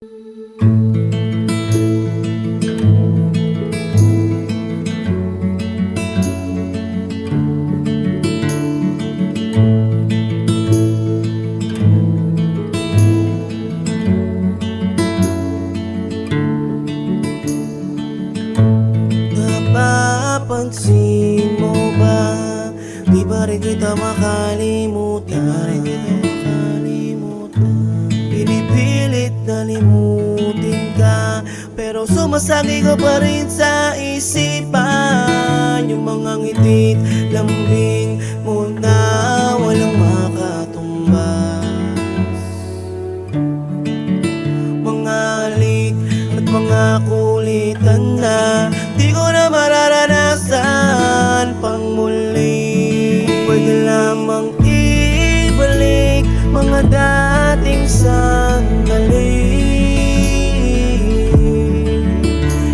Napapansin mo ba? Di ba rin kita makalimutan? Pinipilit na limutin ka, pero sumasagi ka pa rin sa isipan. Yung mga ngiti't lambing mo na walang makatumbas, mga halik at mga kulitan na di ko na mararanasan pang muli. Pwede lamang ibalik mga dating sandali.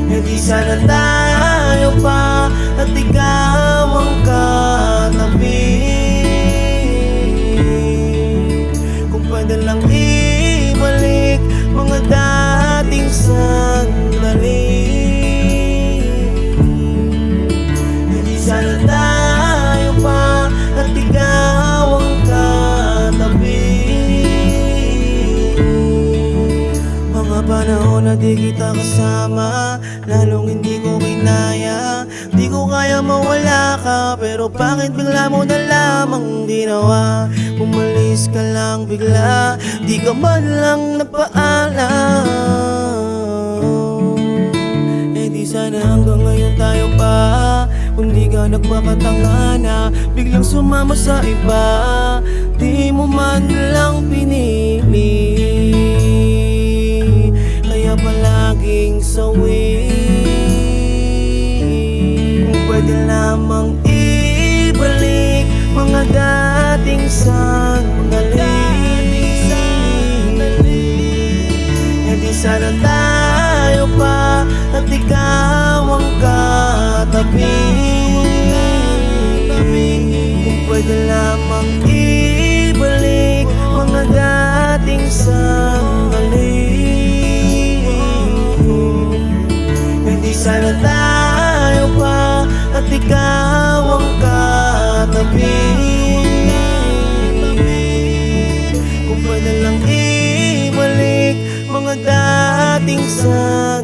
E di sana tayo pa at ikaw ang katabi. Kung pwede lang ibalik mga dating sandali. E di sana tayo pa at ikaw ang katabi. Mga panahon na di kita kasama, lalong hindi ko kinaya. Di ko kaya mawala ka, pero bakit bigla mo na lamang ginawa? Umalis ka lang bigla, di ka man lang napaalam. Eh di sana hanggang ngayon tayo pa. Kung di ka nagmakatanga na biglang sumama sa iba, di mo man lang pinili. Kaya palaging sawi. Kung pwede lamang ibalik mga dating sandali. E di sana tayo pa at ikaw ang katabi. Kung pwede lamang ibalik mga dating sandali. Hindi sana tayo pa at ikaw ang katabi. Kung pwede lang ibalik mga dating sandali.